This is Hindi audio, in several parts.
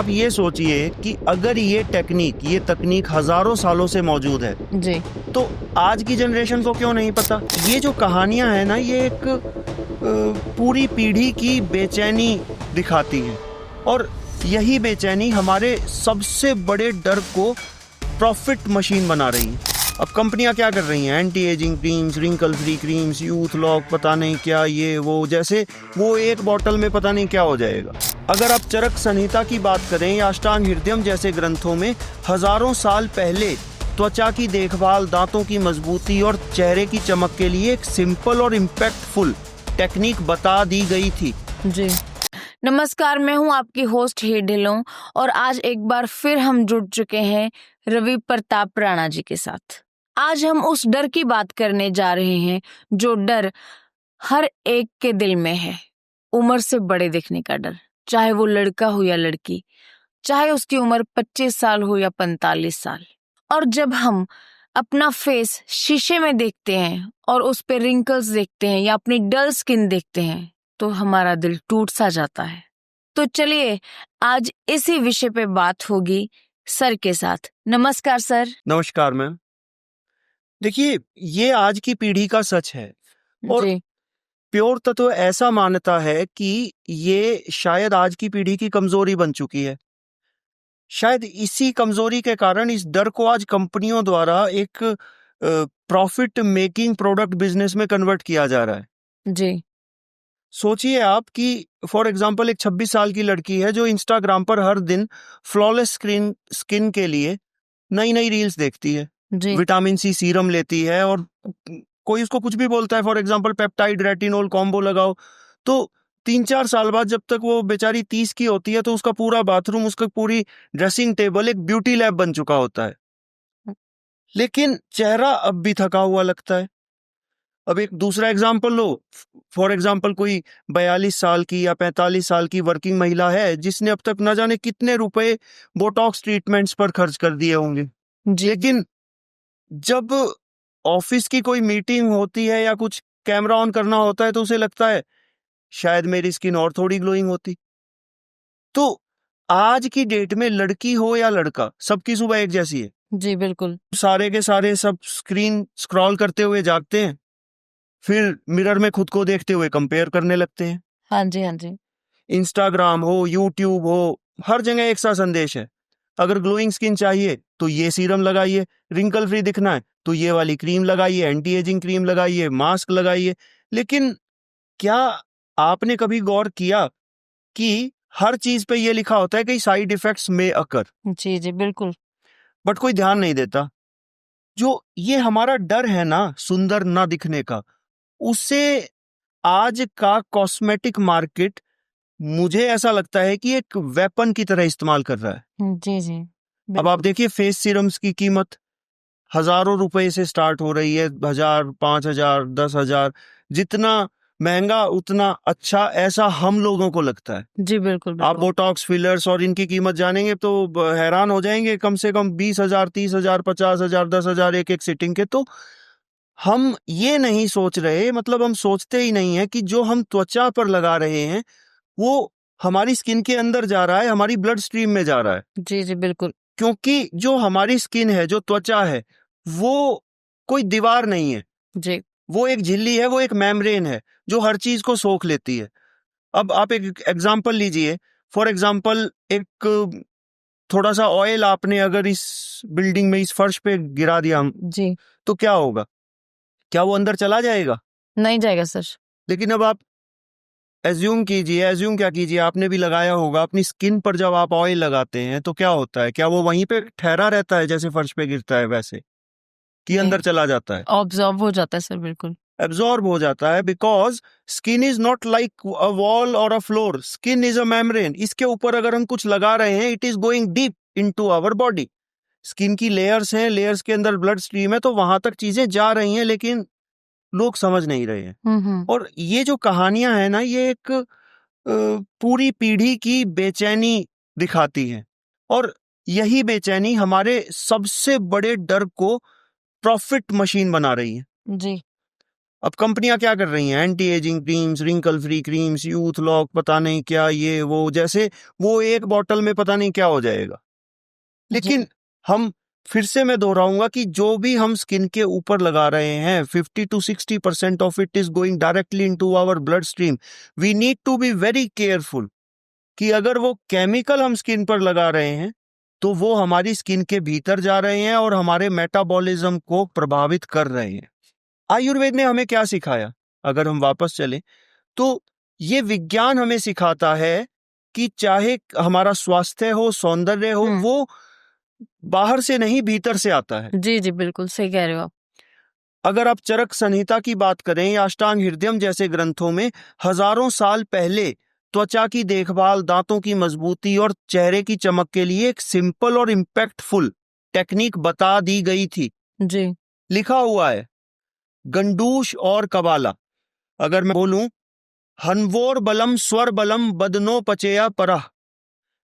आप ये सोचिए कि अगर ये तकनीक हजारों सालों से मौजूद है जी तो आज की जनरेशन को क्यों नहीं पता। ये जो कहानियां हैं ना, ये एक पूरी पीढ़ी की बेचैनी दिखाती है, और यही बेचैनी हमारे सबसे बड़े डर को प्रॉफिट मशीन बना रही है। अब कंपनियां क्या कर रही हैं, anti aging creams, wrinkle free creams, youth lock, पता नहीं क्या, ये वो, जैसे वो एक बोतल में पता नहीं क्या हो जाएगा। अगर आप चरक संहिता की बात करें या अष्टांग हृदयम जैसे ग्रंथों में हजारों साल पहले त्वचा की देखभाल, दांतों की मजबूती और चेहरे की चमक के लिए एक सिंपल और इम्पैक्टफुल टेक्निक बता दी गई थी। जी नमस्कार, मैं हूं आपकी होस्ट ही ढिलों, और आज एक बार फिर हम जुड़ चुके हैं रवि प्रताप राणा जी के साथ। आज हम उस डर की बात करने जा रहे हैं जो डर हर एक के दिल में है। उम्र से बड़े दिखने का डर, चाहे वो लड़का हो या लड़की, चाहे उसकी उम्र 25 साल हो या 45 साल। और जब हम अपना फेस शीशे में देखते हैं और उस पे रिंकल्स देखते हैं या अपनी डल स्किन देखते हैं तो हमारा दिल टूट सा जाता है। तो चलिए आज इसी विषय पे बात होगी सर के साथ। नमस्कार सर। नमस्कार मैम। देखिए, ये आज की पीढ़ी का सच है, और जी प्योर तत्व ऐसा मानता है कि ये शायद आज की पीढ़ी की कमजोरी बन चुकी है। शायद इसी कमजोरी के कारण इस डर को आज कंपनियों द्वारा एक प्रॉफिट मेकिंग प्रोडक्ट बिजनेस में कन्वर्ट किया जा रहा है। जी सोचिए आप कि फॉर एग्जांपल एक 26 साल की लड़की है जो इंस्टाग्राम पर हर दिन फ्लॉलेस स्किन के लिए नई नई रील्स देखती है, जी विटामिन सी सीरम लेती है, और कोई उसको कुछ भी बोलता है, for example peptide retinol combo लगाओ, तो 3-4 साल बाद जब तक वो बेचारी 30 की होती है तो उसका पूरा बाथरूम, उसका पूरी ड्रेसिंग टेबल एक ब्यूटी लैब बन चुका होता है, लेकिन चेहरा अब भी थका हुआ लगता है। अब एक दूसरा एग्जाम्पल लो, फॉर एग्जाम्पल कोई 42 साल की या 45 साल की वर्किंग महिला है जिसने अब तक न जाने कितने रुपए बोटॉक्स ट्रीटमेंट्स पर खर्च कर दिए होंगे, जी लेकिन जब ऑफिस की कोई मीटिंग होती है या कुछ कैमरा ऑन करना होता है तो उसे लगता है शायद मेरी स्किन और थोड़ी ग्लोइंग होती। तो आज की डेट में लड़की हो या लड़का, सबकी सुबह एक जैसी है। जी बिल्कुल। सारे के सारे सब स्क्रीन स्क्रॉल करते हुए जागते हैं, फिर मिरर में खुद को देखते हुए कंपेयर करने लगते हैं। हाँ जी हाँ जी। इंस्टाग्राम हो, यूट्यूब हो, हर जगह एक सा संदेश है, अगर ग्लोइंग स्किन चाहिए तो ये सीरम लगाइए, रिंकल फ्री दिखना है तो ये वाली क्रीम लगाइए, एंटी एजिंग क्रीम लगाइए, मास्क लगाइए। लेकिन क्या आपने कभी गौर किया कि हर चीज पे ये लिखा होता है कि साइड इफेक्ट्स में अकर, जी जी बिल्कुल। बट कोई ध्यान नहीं देता। जो ये हमारा डर है ना सुंदर ना दिखने का, उससे आज का कॉस्मेटिक मार्केट, मुझे ऐसा लगता है कि एक वेपन की तरह इस्तेमाल कर रहा है। जी जी अब आप देखिए, फेस सीरम्स की कीमत हजारों रुपए से स्टार्ट हो रही है, 1000, 5000, 10,000, जितना महंगा उतना अच्छा, ऐसा हम लोगों को लगता है। जी बिल्कुल आप बिल्कुल। बोटॉक्स फिलर्स और इनकी कीमत जानेंगे तो हैरान हो जाएंगे, कम से कम 20,000, 30,000, 50,000, 10,000 एक एक सिटिंग के। तो हम ये नहीं सोच रहे, मतलब हम सोचते ही नहीं है कि जो हम त्वचा पर लगा रहे हैं वो हमारी स्किन के अंदर जा रहा है, हमारी ब्लड स्ट्रीम में जा रहा है। जी जी बिल्कुल। क्योंकि जो हमारी स्किन है, जो त्वचा है, वो कोई दीवार नहीं है, जी वो एक झिल्ली है, वो एक मेम्ब्रेन है जो हर चीज को सोख लेती है। अब आप एक एग्जांपल लीजिए, फॉर एग्जांपल एक थोड़ा सा ऑयल आपने अगर इस बिल्डिंग में, इस फर्श पे गिरा दिया जी तो क्या होगा? क्या वो अंदर चला जाएगा? नहीं जाएगा सर। लेकिन अब आप एज्यूम क्या कीजिए, आपने भी लगाया होगा अपनी स्किन पर, जब आप ऑयल लगाते हैं तो क्या होता है? क्या वो वहीं पे ठहरा रहता है जैसे फर्श पे गिरता है वैसे, कि नहीं, अंदर चला जाता है? ऑब्जॉर्व हो जाता है सर बिल्कुल। एब्जॉर्ब हो जाता है, because skin is not like a wall और a floor, skin is a membrane. इसके ऊपर अगर हम कुछ लगा रहे हैं, it is going deep into our body. Skin की लेयर्स हैं, लेयर्स के अंदर ब्लड स्ट्रीम है, तो वहां तक चीजें जा रही हैं, लेकिन लोग समझ नहीं रहे हैं। और ये जो कहानियां हैं ना, ये एक पूरी पीढ़ी की बेचैनी दिखाती है, और यही बेचैनी हमारे सबसे बड़े डर को प्रॉफिट मशीन बना रही है। जी अब कंपनियां क्या कर रही हैं, anti aging creams, wrinkle free creams, youth lock, पता नहीं क्या, ये वो, जैसे वो एक बॉटल में पता नहीं क्या हो जाएगा। लेकिन हम फिर से मैं दोहराऊंगा कि जो भी हम स्किन के ऊपर लगा रहे हैं 50 to 60% of it is going directly into our blood stream. We need to be very careful कि अगर वो केमिकल हम स्किन पर लगा रहे हैं तो वो हमारी स्किन के भीतर जा रहे हैं और हमारे मेटाबॉलिज्म को प्रभावित कर रहे हैं। आयुर्वेद ने हमें क्या सिखाया, अगर हम वापस चले तो ये विज्ञान हमें सिखाता है कि चाहे हमारा स्वास्थ्य हो, सौंदर्य हो, वो बाहर से नहीं भीतर से आता है। जी जी बिल्कुल सही कह रहे हो आप। अगर आप चरक संहिता की बात करें या अष्टांग हृदयम जैसे ग्रंथों में हजारों साल पहले त्वचा की देखभाल, दांतों की मजबूती और चेहरे की चमक के लिए एक सिंपल और इम्पैक्टफुल टेक्निक बता दी गई थी। जी लिखा हुआ है गंडूश और कबाला। अगर मैं बोलूं, हनवोर बलम स्वर बलम बदनो पचेया परह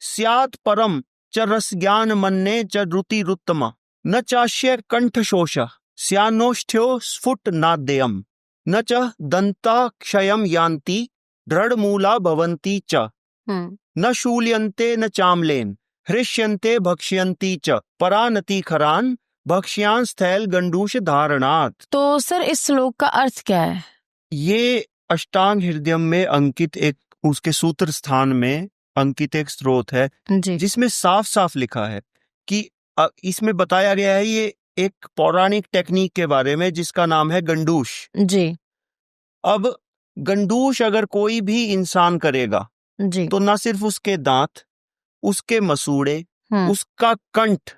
स्यात् परम च रस ज्ञान मन्ने च रुति रुत्तमा न चाश्य कंठ शोषा स्यानोष्ठ्यो स्फुट नाद्यम न च दंता क्षयम यान्ति दृढ़ मूला भवन्ति च न शूल्यन्ते न चामलेन हृष्यन्ते भक्ष्यन्ति च परानति खरान भक्ष्यान स्थैल गंडूष धारणात्। तो सर इस श्लोक का अर्थ क्या है? ये अष्टांग हृदयम में अंकित एक, उसके सूत्र स्थान में अंकित एक स्रोत है जी जिसमें साफ साफ लिखा है कि इसमें बताया गया है ये एक पौराणिक टेक्निक के बारे में जिसका नाम है गंडूश। जी अब गंडूश अगर कोई भी इंसान करेगा जी तो न सिर्फ उसके दांत, उसके मसूड़े, उसका कंठ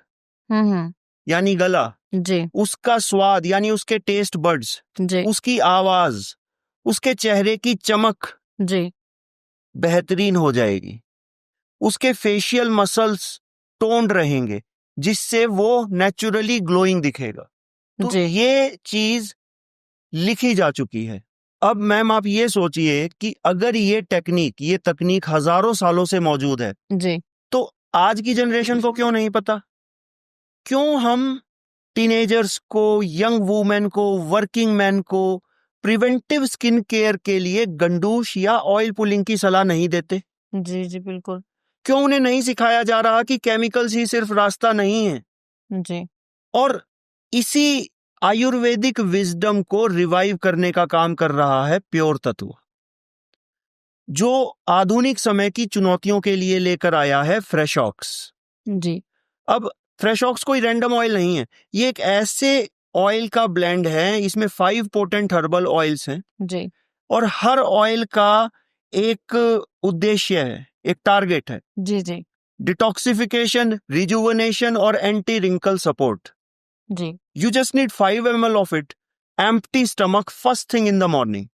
यानी गला, जी उसका स्वाद यानी उसके टेस्ट बड्स, जी उसकी आवाज, उसके चेहरे की चमक जी बेहतरीन हो जाएगी, उसके फेशियल मसल्स टोन्ड रहेंगे जिससे वो नेचुरली ग्लोइंग दिखेगा। तो जी ये चीज लिखी जा चुकी है। अब मैम आप ये सोचिए कि अगर ये तकनीक हजारों सालों से मौजूद है जी तो आज की जनरेशन को क्यों नहीं पता? क्यों हम टीनेजर्स को, यंग वुमेन को, वर्किंग मैन को प्रिवेंटिव स्किन केयर के लिए गंडूश या ऑयल पुलिंग की सलाह नहीं देते? जी जी बिल्कुल। क्यों उन्हें नहीं सिखाया जा रहा कि केमिकल्स ही सिर्फ रास्ता नहीं है? जी और इसी आयुर्वेदिक विजडम को रिवाइव करने का काम कर रहा है प्योर तत्व, जो आधुनिक समय की चुनौतियों के लिए लेकर आया है फ्रेश ऑक्स। जी अब फ्रेश ऑक्स कोई रैंडम ऑयल नहीं है, ये एक ऐसे ऑयल का ब्लेंड है, इसमें 5 पोटेंट हर्बल ऑयल्स हैं जी और हर ऑयल का एक उद्देश्य है, एक टारगेट है। जी जी डिटॉक्सिफिकेशन, रिजुवनेशन और एंटी रिंकल सपोर्ट। जी You just need 5 ml of it, empty stomach, first thing in the morning.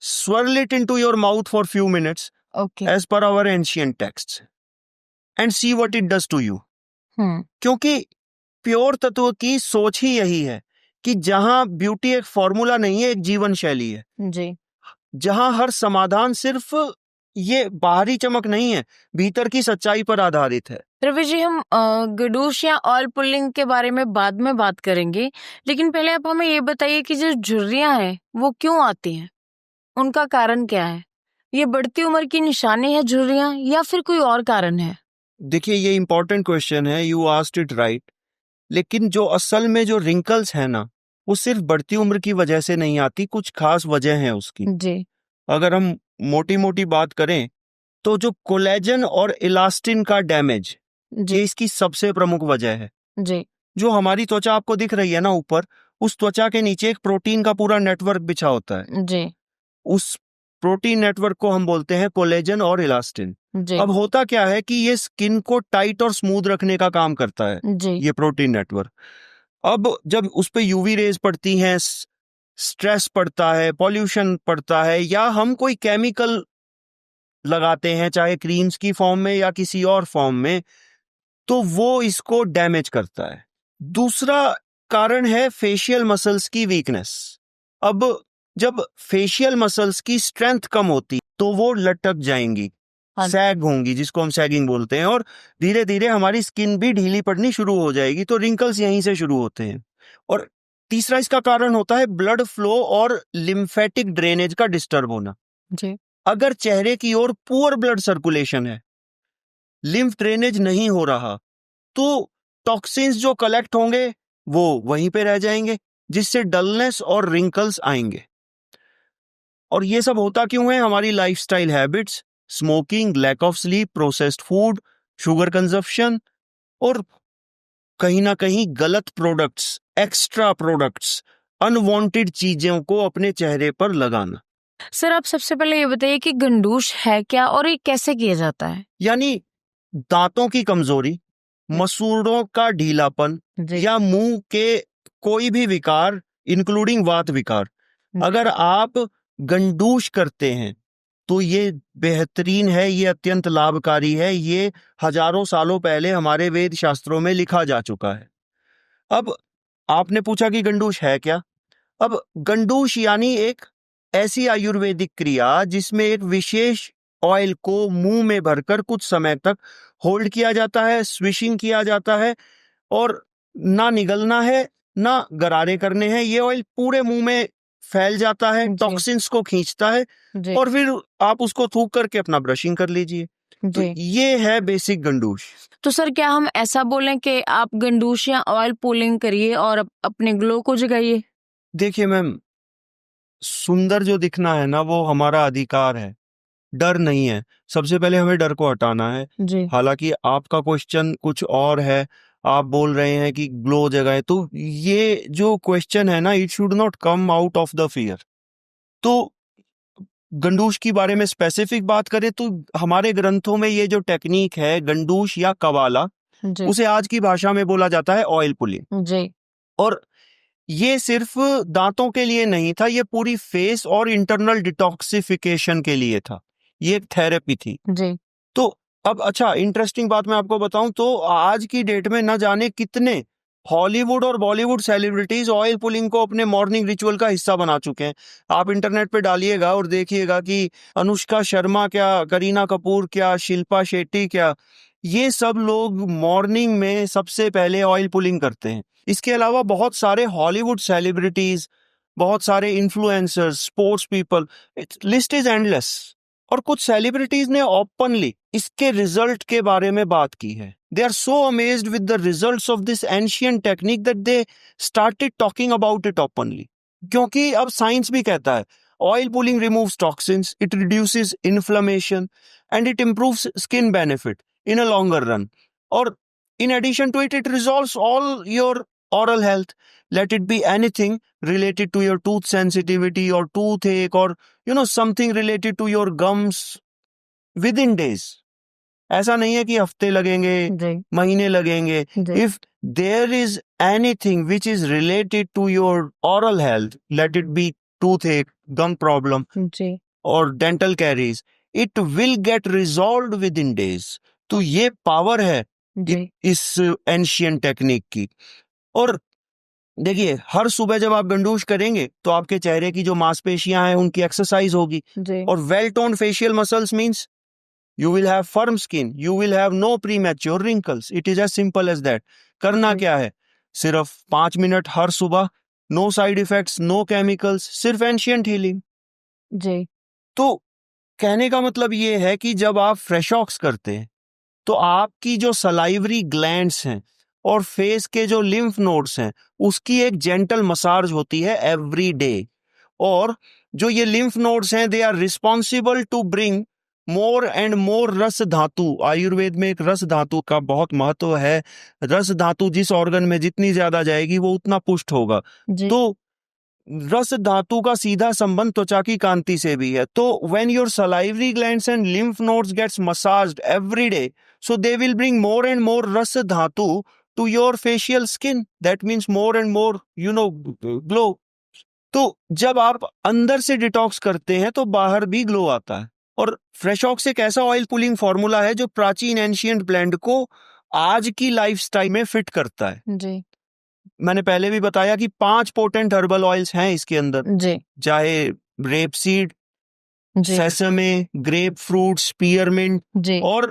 Swirl it into your mouth for few minutes okay as per our ancient texts and see what it does to you. क्योंकि प्योर तत्व की सोच ही यही है कि जहां ब्यूटी एक फॉर्मूला नहीं है, एक जीवन शैली है, जी जहां हर समाधान सिर्फ ये बाहरी चमक नहीं है, भीतर की सच्चाई पर आधारित है। रवि जी, हम गंडूश या ऑयल पुलिंग के बारे में बाद में बात करेंगे, लेकिन पहले आप हमें ये बताइए कि जो झुर्रियां हैं वो क्यों आती हैं, उनका कारण क्या है? ये बढ़ती उम्र की निशानी है झुर्रियां या फिर कोई और कारण है? देखिए ये इंपॉर्टेंट क्वेश्चन है, यू आस्क्ड इट राइट। लेकिन जो असल में जो रिंकल्स है ना, वो सिर्फ बढ़ती उम्र की वजह से नहीं आती, कुछ खास वजह है उसकी। जी अगर हम मोटी मोटी बात करें तो जो कोलेजन और इलास्टिन का डैमेज, ये इसकी सबसे प्रमुख वजह है। जी जो हमारी त्वचा आपको दिख रही है ना ऊपर, उस त्वचा के नीचे एक प्रोटीन का पूरा नेटवर्क बिछा होता है। जी उस प्रोटीन नेटवर्क को हम बोलते हैं कोलेजन और इलास्टिन। जी अब होता क्या है कि ये स्किन को टाइट और स्मूथ रखने का काम करता है, जी ये प्रोटीन नेटवर्क। अब जब उस पे यूवी रेज पड़ती हैं, स्ट्रेस पड़ता है, पॉल्यूशन पड़ता है, या हम कोई केमिकल लगाते हैं चाहे क्रीम्स की फॉर्म में या किसी और फॉर्म में, तो वो इसको डैमेज करता है। दूसरा कारण है फेशियल मसल्स की वीकनेस। अब जब फेशियल मसल्स की स्ट्रेंथ कम होती तो वो लटक जाएंगी, सैग होंगी, जिसको हम सैगिंग बोलते हैं, और धीरे धीरे हमारी स्किन भी ढीली पड़नी शुरू हो जाएगी। तो रिंकल्स यहीं से शुरू होते हैं। और तीसरा इसका कारण होता है ब्लड फ्लो और लिम्फेटिक ड्रेनेज का डिस्टर्ब होना। जी। अगर चेहरे की ओर पुअर ब्लड सर्कुलेशन है, लिम्फ ड्रेनेज नहीं हो रहा, तो टॉक्सिन्स जो कलेक्ट होंगे वो वहीं पे रह जाएंगे, जिससे डलनेस और रिंकल्स आएंगे। और ये सब होता क्यों है? हमारी lifestyle habits, smoking, lack of sleep, processed food, sugar consumption और कहीं ना कहीं गलत प्रोडक्ट्स, एक्स्ट्रा प्रोडक्ट्स, अनवांटेड चीजों को अपने चेहरे पर लगाना। सर आप सबसे पहले ये बताइए कि गंडूश है क्या और ये कैसे किया जाता है? यानी दांतों की कमजोरी, मसूड़ों का ढीलापन जी। या मुंह के कोई भी विकार इंक्लूडिंग वात विकार, अगर आप गंडूश करते हैं तो ये बेहतरीन है, ये अत्यंत लाभकारी है, ये हजारों सालों पहले हमारे वेद शास्त्रों में लिखा जा चुका है। अब आपने पूछा कि गंडूश है क्या? अब गंडूश यानी एक ऐसी आयुर्वेदिक क्रिया जिसमें एक विशेष ऑयल को मुंह में भरकर कुछ समय तक होल्ड किया जाता है, स्विशिंग किया जाता है और ना निगलना है ना गरारे करने हैं। ये ऑयल पूरे मुंह में फैल जाता है, जी। टॉक्सिन्स को खींचता है जी। और फिर आप उसको थूक करके अपना ब्रशिंग कर लीजिए। तो जी। ये है बेसिक गंडूश। तो सर क्या हम ऐसा बोलें कि आप गंडूश या ऑयल पुलिंग करिए और अपने ग्लो को जगाइए? देखिए मैम, सुंदर जो दिखना है ना वो हमारा अधिकार है, डर नहीं है। सबसे पहले हमें डर को हटाना है। जी। हालांकि आपका क्वेश्चन कुछ और है, आप बोल रहे हैं कि ग्लो जगाए, तो ये जो क्वेश्चन है ना, it should not come out of the fear. तो गंडूश की बारे में स्पेसिफिक बात करें तो हमारे ग्रंथों में ये जो टेक्निक है गंडूश या कवाला, जी। उसे आज की भाषा में बोला जाता है ऑयल पुलिंग। जी। और ये सिर्फ दांतों के लिए नहीं था, ये पूरी फेस और इंटरनल डिटॉक्सिफिकेशन के लिए था। ये एक थेरेपी थी। जी। तो अब अच्छा, इंटरेस्टिंग बात मैं आपको बताऊं तो आज की डेट में न जाने कितने हॉलीवुड और बॉलीवुड सेलिब्रिटीज ऑयल पुलिंग को अपने मॉर्निंग रिचुअल का हिस्सा बना चुके हैं। आप इंटरनेट पे डालिएगा और देखिएगा कि अनुष्का शर्मा क्या, करीना कपूर क्या, शिल्पा शेट्टी क्या, ये सब लोग मॉर्निंग में सबसे पहले ऑयल पुलिंग करते हैं। इसके अलावा बहुत सारे हॉलीवुड सेलिब्रिटीज, बहुत सारे influencers, sports people, list is endless. और कुछ सेलिब्रिटीज ने ओपनली इसके रिजल्ट के बारे में बात की है। They are so amazed with the results of this ancient technique that they started talking about it openly. क्योंकि अब साइंस भी कहता है oil pulling removes toxins, it reduces inflammation and it improves skin benefit in a longer run. Or in addition to it, it resolves all your oral health. Let it be anything related to your tooth sensitivity or toothache or something related to your gums within days. ऐसा नहीं है कि हफ्ते लगेंगे, महीने लगेंगे। If there is anything which is related to your oral health, let it be toothache, gum problem or dental caries, it will get resolved within days. तो ये पावर है इस एंशिएंट टेक्निक की। और देखिए, हर सुबह जब आप गंडूश करेंगे तो आपके चेहरे की जो मांसपेशियां हैं उनकी एक्सरसाइज होगी। और well tone facial muscles means you will have firm skin, you will have no premature wrinkles. It is as simple as that. करना क्या है? सिर्फ 5 मिनट हर सुबह, no side effects, no chemicals, सिर्फ एंशिएंट हीलिंग। जी। तो कहने का मतलब ये है कि जब आप फ्रेश ऑक्स करते हैं तो आपकी जो सलाइवरी ग्लैंड्स हैं और फेस के जो लिम्फ नोड्स हैं उसकी एक जेंटल मसाज होती है एवरी डे। और जो ये लिम्फ नोड्स हैं, they are responsible to bring more and more रस धातु। आयुर्वेद में एक रस धातु का बहुत महत्व है। रस धातु जिस ऑर्गन में जितनी ज्यादा जाएगी वो उतना पुष्ट होगा। तो रस धातु का सीधा संबंध त्वचा की कांति से भी है। तो when your salivary glands and lymph nodes gets massaged every day, so they will bring more and more रस धातु to your facial skin. That means more and more, glow. तो जब आप अंदर से डिटॉक्स करते हैं तो बाहर भी ग्लो आता है। और फ्रेश ऑक्स एक ऐसा ऑयल पुलिंग फॉर्मूला है जो प्राचीन एंशिएंट ब्लेंड को आज की लाइफस्टाइल में फिट करता है। जी। मैंने पहले भी बताया कि 5 पोटेंट हर्बल ऑयल्स हैं इसके अंदर। जी। चाहे rape seed, sesame, grep fruit, spearmint और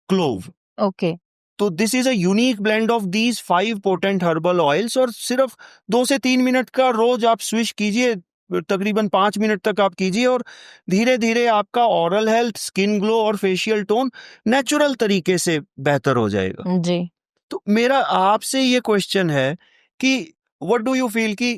क्लोव। ओके। तो this is a unique blend of these 5 potent herbal oils, और सिर्फ 2 से 3 मिनट का रोज आप स्विच कीजिए, तकरीबन 5 मिनट तक आप कीजिए, और धीरे धीरे आपका ओरल हेल्थ, स्किन ग्लो और फेशियल टोन नेचुरल तरीके से बेहतर हो जाएगा। जी। तो मेरा आपसे ये क्वेश्चन है कि व्हाट डू यू फील कि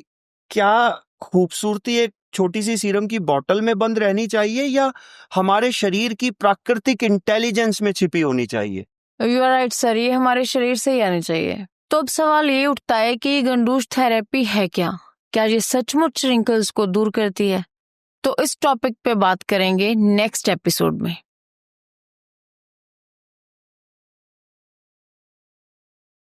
क्या खूबसूरती एक छोटी सी सीरम की बोतल में बंद रहनी चाहिए या हमारे शरीर की प्राकृतिक इंटेलिजेंस में छिपी होनी चाहिए? यू आर राइट सर, ये हमारे शरीर से ही आनी चाहिए। तो अब सवाल ये उठता है कि गंडूश थेरेपी है क्या? क्या ये सचमुच रिंकल्स को दूर करती है? तो इस टॉपिक पे बात करेंगे नेक्स्ट एपिसोड में।